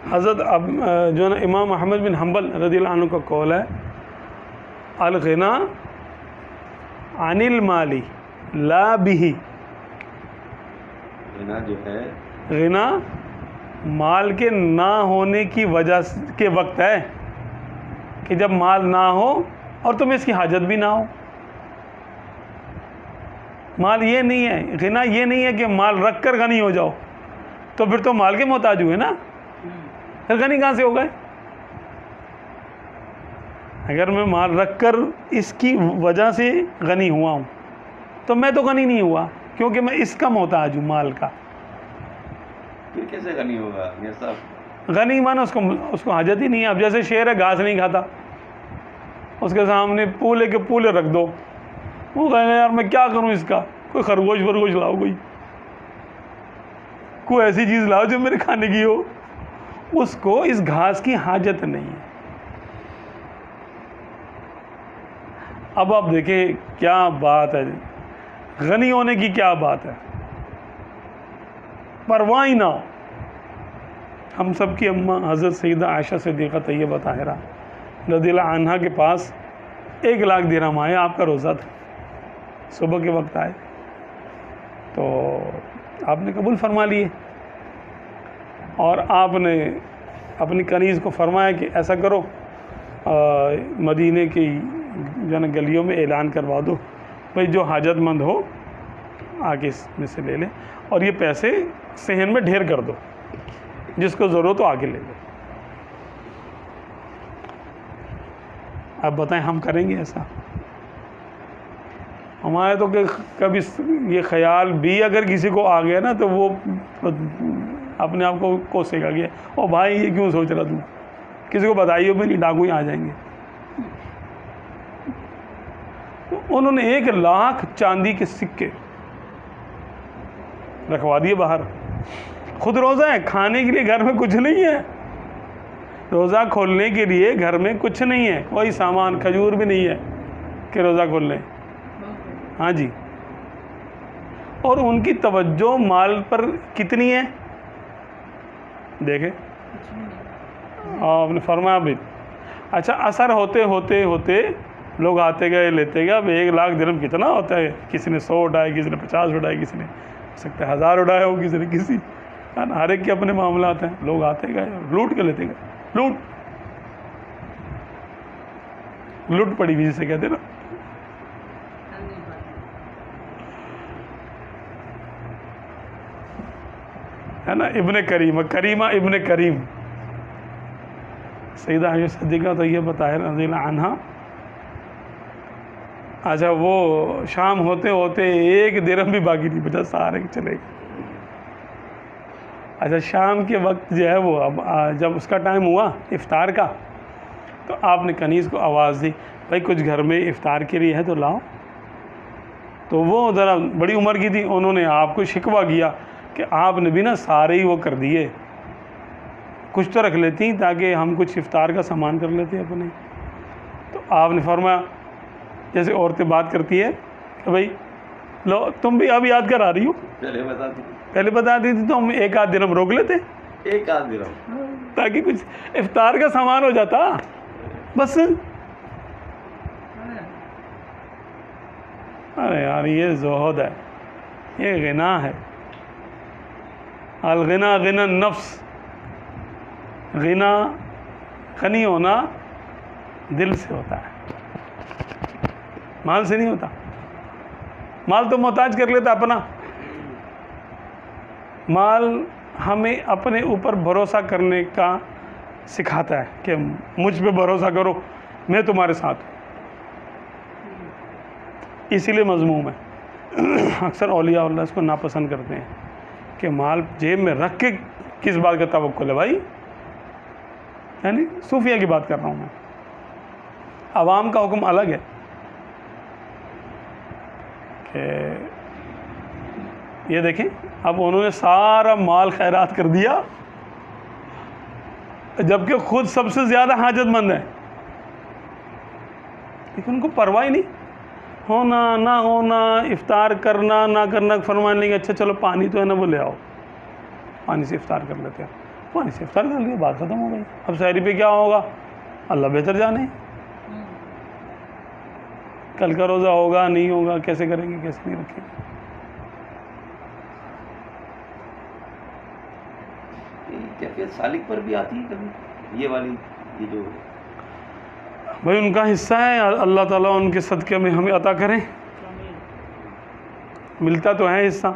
हज़रत अब जो ना इमाम अहमद बिन हम्बल रज़ियल्लाहु अन्हु का कौल है, अल गिना अनिल माली ला बिही। गिना जो है, गिना माल के ना होने की वजह के वक्त है कि जब माल ना हो और तुम्हें इसकी हाजत भी ना हो। माल ये नहीं है, गिना ये नहीं है कि माल रख कर गनी हो जाओ, तो फिर तो माल के मोहताज हुए ना, फिर गनी कहाँ से हो गए? अगर मैं माल रख कर इसकी वजह से गनी हुआ हूँ तो मैं तो गनी नहीं हुआ, क्योंकि मैं इसका मोहताज हूँ, माल का। फिर कैसे गनी होगा ये सब? गनी माना उसको हाजत ही नहीं है। अब जैसे शेर है, घास नहीं खाता, उसके सामने पूले के पूले रख दो, वो कहेगा यार मैं क्या करूं इसका, कोई खरगोश वरगोश लाओ, कोई ऐसी चीज़ लाओ जो मेरे खाने की हो। उसको इस घास की हाजत नहीं है। अब आप देखें क्या बात है, गनी होने की क्या बात है, परवाह ही ना हो। हम सब की अम्मा हज़रत सैयदा आयशा सिद्दीक़ा तैयबा ताहिरा रज़ियल्लाहु अन्हा के पास 1 लाख दिरहम आए, आपका रोज़ा था, सुबह के वक्त आए, तो आपने कबूल फरमा लिए और आपने अपनी कनीज़ को फरमाया कि ऐसा करो, मदीने की जो है गलियों में ऐलान करवा दो, भाई जो हाजतमंद हो आके इसमें से ले ले, और ये पैसे सहन में ढेर कर दो, जिसको ज़रूरत हो आके ले ले। अब बताएं हम करेंगे ऐसा? हमारे तो कभी ये ख्याल भी अगर किसी को आ गया ना, तो वो अपने आप को कोसेगा कि ओ भाई ये क्यों सोच रहा तू, किसी को बताइए भी नहीं, डाकू ही आ जाएंगे। उन्होंने 1 लाख चांदी के सिक्के रखवा दिए बाहर। खुद रोज़ा है, खाने के लिए घर में कुछ नहीं है, रोज़ा खोलने के लिए घर में कुछ नहीं है, कोई सामान, खजूर भी नहीं है कि रोज़ा खोल लें। हाँ जी, और उनकी तवज्जो माल पर कितनी है देखें। आपने फरमाया भी, अच्छा असर होते होते होते लोग आते गए लेते गए। अब 1 लाख दिरहम कितना होता है? किसी ने 100 उठाए, किसी ने 50 उठाए, किसी ने हो सकता है 1000 उठाए हो, किसी ने किसी, हर एक के अपने मामला आते हैं। लोग आते गए, लूट के लेते गए, लूट पड़ी भी जिसे कहते ना। है ना, करीमा इब्ने करीम सैयदा आयशा सिद्दीक़ा तैयबा ताहिरा रज़ियल्लाहु अन्हा, अच्छा वो शाम होते होते 1 दिरहम भी बाकी नहीं बचा, सारे चले गए। अच्छा शाम के वक्त जो है वो, अब जब उसका टाइम हुआ इफ्तार का, तो आपने कनीज़ को आवाज़ दी, भाई कुछ घर में इफ्तार के लिए है तो लाओ। तो वो ज़रा बड़ी उम्र की थी, उन्होंने आपको शिकवा किया कि आपने भी ना सारे ही वो कर दिए, कुछ तो रख लेती ताकि हम कुछ इफ्तार का सामान कर लेते अपने। तो आपने फरमाया, जैसे औरतें बात करती है कि भाई लो तुम भी अब याद करा रही हो, पहले बता दी थी तो हम 1 आध दिरहम रोक लेते, 1 आध दिरहम, ताकि कुछ इफ्तार का सामान हो जाता बस। अरे यार ये ज़ुहद है, ये गिना है। अल गिना गिना नफ्स, गिना गनी होना दिल से होता है, माल से नहीं होता। माल तो मोहताज कर लेता अपना। माल हमें अपने ऊपर भरोसा करने का सिखाता है कि मुझ पे भरोसा करो, मैं तुम्हारे साथ हूँ। इसीलिए मज़मूम है अक्सर औलिया अल्लाह इसको नापसंद करते हैं कि माल जेब में रख के किस बात का तवक्कुल है भाई, यानी सूफिया की बात कर रहा हूँ मैं। अवाम का हुक्म अलग है कि ये देखें, अब उन्होंने सारा माल खैरात कर दिया, जबकि खुद सबसे ज़्यादा हाजतमंद है, लेकिन उनको परवाह ही नहीं, होना ना होना, इफ्तार करना ना करना, फरमान लेंगे अच्छा चलो पानी तो है ना वो ले आओ, पानी से इफ्तार कर लेते हैं। पानी से इफ्तार कर लिया, बात ख़त्म हो गई। अब सहरी पे क्या होगा अल्लाह बेहतर जाने, कल का रोज़ा होगा नहीं होगा, कैसे करेंगे कैसे नहीं रखेंगे। कैफियत सालिक पर भी आती है कभी ये वाली, ये जो भाई उनका हिस्सा है, अल्लाह ताला उनके सदक़े में हमें अता करें, मिलता तो है हिस्सा।